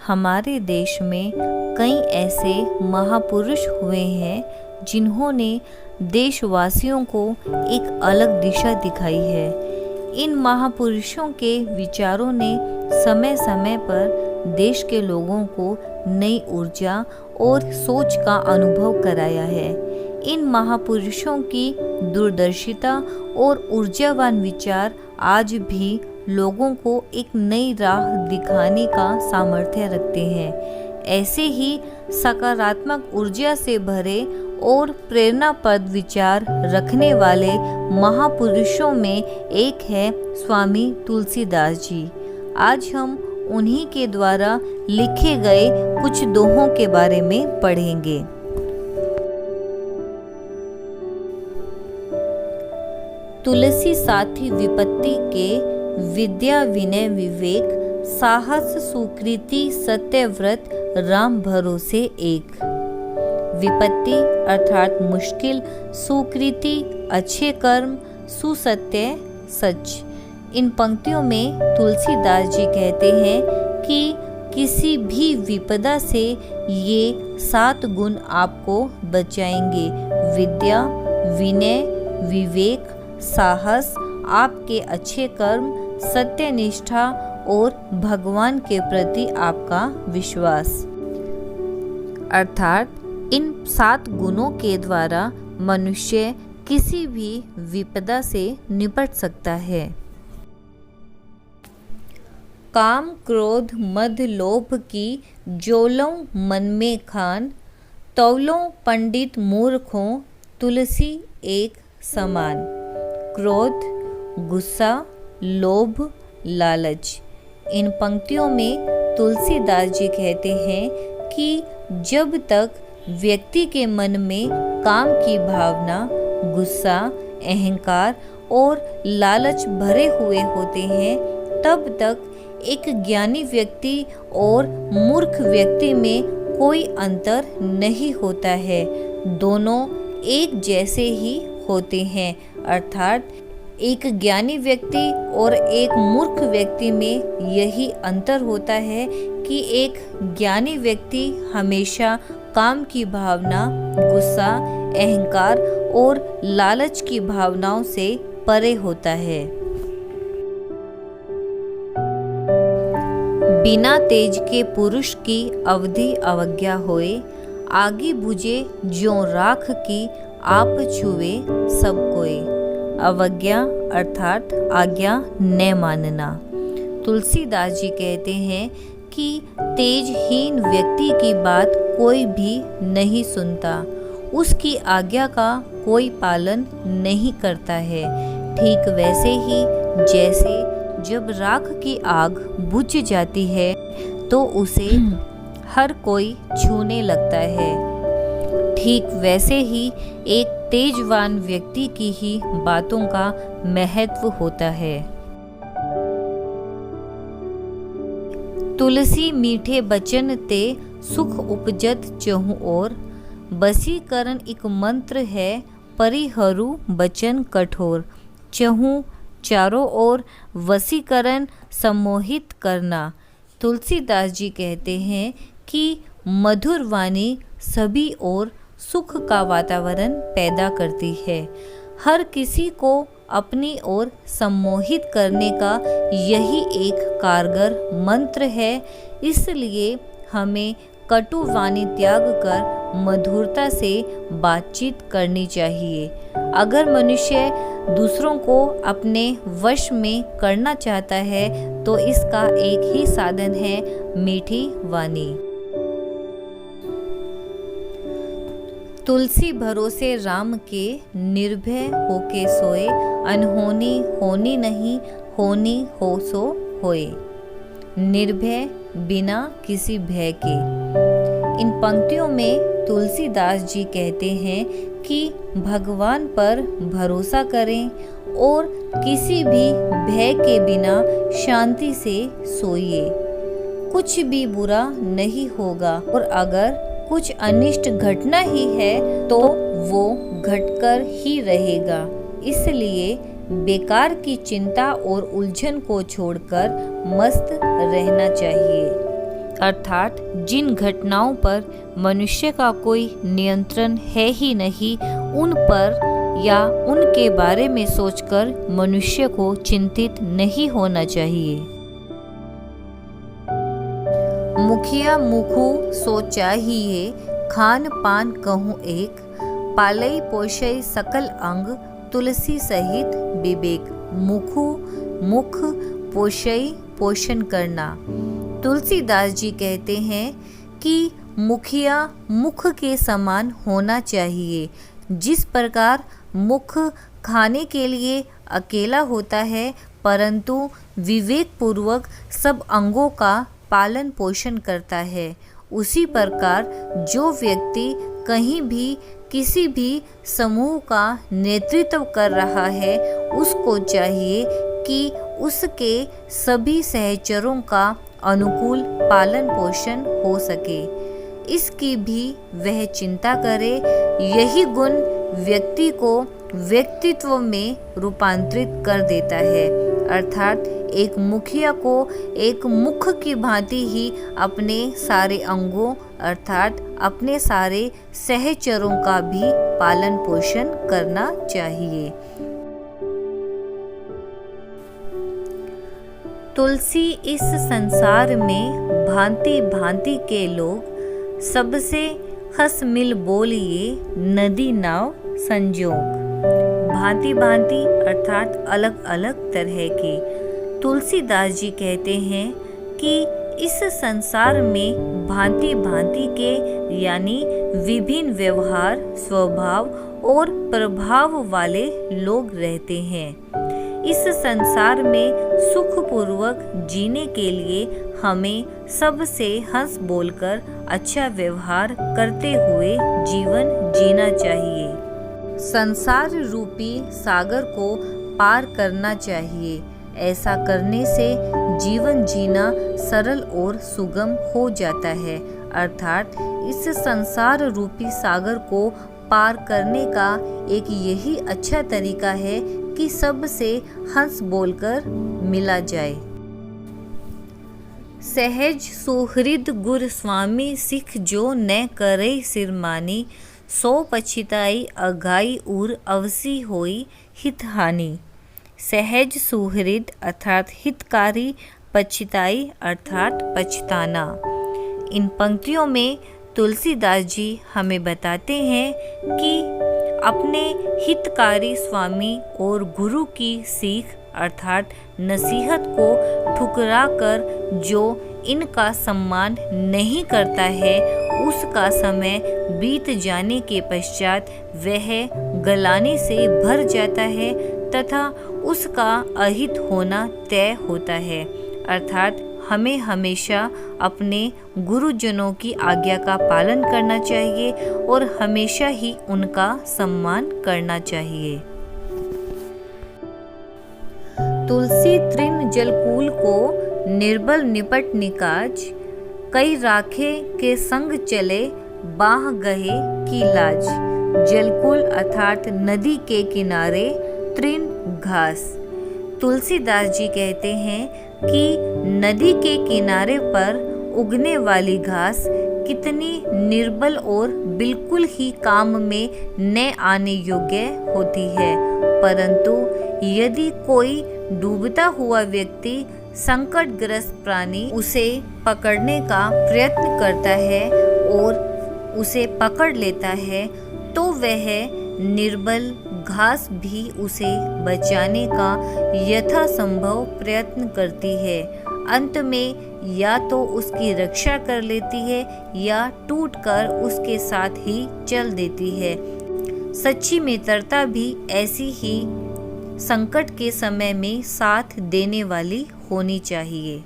हमारे देश में कई ऐसे महापुरुष हुए हैं जिन्होंने देशवासियों को एक अलग दिशा दिखाई है। इन महापुरुषों के विचारों ने समय समय पर देश के लोगों को नई ऊर्जा और सोच का अनुभव कराया है। इन महापुरुषों की दूरदर्शिता और ऊर्जावान विचार आज भी लोगों को एक नई राह दिखाने का सामर्थ्य रखते हैं। ऐसे ही सकारात्मक ऊर्जा से भरे और प्रेरणाप्रद विचार रखने वाले महापुरुषों में एक है स्वामी तुलसीदास जी। आज हम उन्हीं के द्वारा लिखे गए कुछ दोहों के बारे में पढ़ेंगे। तुलसी साथी विपत्ति के, विद्या विनय विवेक, साहस सुकृति सत्यव्रत, राम भरोसे एक। विपत्ति अर्थात मुश्किल, सुकृति अच्छे कर्म, सुसत्य सच। इन पंक्तियों में तुलसीदास जी कहते हैं कि किसी भी विपदा से ये 7 गुण आपको बचाएंगे। विद्या, विनय, विवेक, साहस, आपके अच्छे कर्म, सत्यनिष्ठा और भगवान के प्रति आपका विश्वास। अर्थात इन 7 गुणों के द्वारा मनुष्य किसी भी विपदा से निपट सकता है। काम क्रोध मद लोभ की जोलों मन में खान, तौलों पंडित मूर्खों तुलसी एक समान। क्रोध, गुस्सा, लोभ, लालच। इन पंक्तियों में तुलसीदास जी कहते हैं कि जब तक व्यक्ति के मन में काम की भावना, गुस्सा, अहंकार और लालच भरे हुए होते हैं, तब तक एक ज्ञानी व्यक्ति और मूर्ख व्यक्ति में कोई अंतर नहीं होता है। दोनों एक जैसे ही होते हैं। अर्थात एक ज्ञानी व्यक्ति और एक मूर्ख व्यक्ति में यही अंतर होता है कि एक ज्ञानी व्यक्ति हमेशा काम की भावना, गुस्सा, अहंकार और लालच की भावनाओं से परे होता है। बिना तेज के पुरुष की अवधि अवज्ञा होए, आगी बुझे ज्यों राख की आप छुए सब कोई। अवज्ञा अर्थात आज्ञा न मानना। तुलसीदास जी कहते हैं कि तेजहीन व्यक्ति की बात कोई भी नहीं सुनता, उसकी आज्ञा का कोई पालन नहीं करता है। ठीक वैसे ही जैसे जब राख की आग बुझ जाती है तो उसे हर कोई छूने लगता है, ठीक वैसे ही एक तेजवान व्यक्ति की ही बातों का महत्व होता है। तुलसी मीठे बचन ते सुख उपजत चहु और, बसीकरण एक मंत्र है परिहरू बचन कठोर। चहु चारों ओर, वसीकरण सम्मोहित करना। तुलसीदास जी कहते हैं कि मधुर वाणी सभी ओर सुख का वातावरण पैदा करती है। हर किसी को अपनी ओर सम्मोहित करने का यही एक कारगर मंत्र है। इसलिए हमें कटु वाणी त्याग कर मधुरता से बातचीत करनी चाहिए। अगर मनुष्य दूसरों को अपने वश में करना चाहता है तो इसका एक ही साधन है मीठी वाणी। तुलसी भरोसे राम के, निर्भय होके सोए। अनहोनी होनी नहीं, होनी हो सो होए। निर्भय बिना किसी भय के। इन पंक्तियों में तुलसीदास जी कहते हैं कि भगवान पर भरोसा करें और किसी भी भय के बिना शांति से सोइए। कुछ भी बुरा नहीं होगा और अगर कुछ अनिष्ट घटना ही है तो वो घटकर ही रहेगा। इसलिए बेकार की चिंता और उलझन को छोड़कर मस्त रहना चाहिए। अर्थात जिन घटनाओं पर मनुष्य का कोई नियंत्रण है ही नहीं, उन पर या उनके बारे में सोचकर मनुष्य को चिंतित नहीं होना चाहिए। मुखिया मुखु सो चाहिए, खान पान कहूँ एक, पालई पोषई सकल अंग, तुलसी सहित विवेक। मुखु मुख, पोषई पोषण करना। तुलसीदास जी कहते हैं कि मुखिया मुख के समान होना चाहिए। जिस प्रकार मुख खाने के लिए अकेला होता है, परंतु विवेक पूर्वक सब अंगों का पालन पोषण करता है, उसी प्रकार जो व्यक्ति कहीं भी किसी भी समूह का नेतृत्व कर रहा है, उसको चाहिए कि उसके सभी सहचरों का अनुकूल पालन पोषण हो सके, इसकी भी वह चिंता करे। यही गुण व्यक्ति को व्यक्तित्व में रूपांतरित कर देता है। अर्थात एक मुखिया को एक मुख की भांति ही अपने सारे अंगों अर्थात अपने सारे सहचरों का भी पालन पोषण करना चाहिए। तुलसी इस संसार में भांति भांति के लोग, सबसे हंस मिल बोलिए नदी नाव संजोग। भांति भांति अर्थात अलग अलग तरह के। तुलसीदास जी कहते हैं कि इस संसार में भांति भांति के यानी विभिन्न व्यवहार, स्वभाव और प्रभाव वाले लोग रहते हैं। इस संसार में सुखपूर्वक जीने के लिए हमें सबसे हंस बोलकर अच्छा व्यवहार करते हुए जीवन जीना चाहिए। संसार रूपी सागर को पार करना चाहिए। ऐसा करने से जीवन जीना सरल और सुगम हो जाता है। अर्थात इस संसार रूपी सागर को पार करने का एक यही अच्छा तरीका है कि सबसे हंस बोलकर मिला जाए। सहज सुहृद गुर स्वामी, सिख जो न करे सिरमानी, सो पछिताई अघाई उर अवसी होई हितहानि। सहज सुहृद अर्थात हितकारी, पछिताई अर्थात पछताना। इन पंक्तियों में तुलसीदास जी हमें बताते हैं कि अपने हितकारी स्वामी और गुरु की सीख अर्थात नसीहत को ठुकराकर जो इनका सम्मान नहीं करता है, उसका समय बीत जाने के पश्चात वह गलाने से भर जाता है तथा उसका अहित होना तय होता है। अर्थात हमें हमेशा अपने गुरुजनों की आज्ञा का पालन करना चाहिए और हमेशा ही उनका सम्मान करना चाहिए। तुलसी तृण जलकूल को निर्बल निपट निकाज, कई राखे के संग चले बाह गहे की लाज। जलकूल अर्थात नदी के किनारे, तृण घास। तुलसीदास जी कहते हैं कि नदी के किनारे पर उगने वाली घास कितनी निर्बल और बिल्कुल ही काम में न आने योग्य होती है, परंतु यदि कोई डूबता हुआ व्यक्ति संकटग्रस्त प्राणी उसे पकड़ने का प्रयत्न करता है और उसे पकड़ लेता है, तो वह निर्बल घास भी उसे बचाने का यथासंभव प्रयत्न करती है। अंत में या तो उसकी रक्षा कर लेती है या टूटकर उसके साथ ही चल देती है। सच्ची मित्रता भी ऐसी ही संकट के समय में साथ देने वाली होनी चाहिए।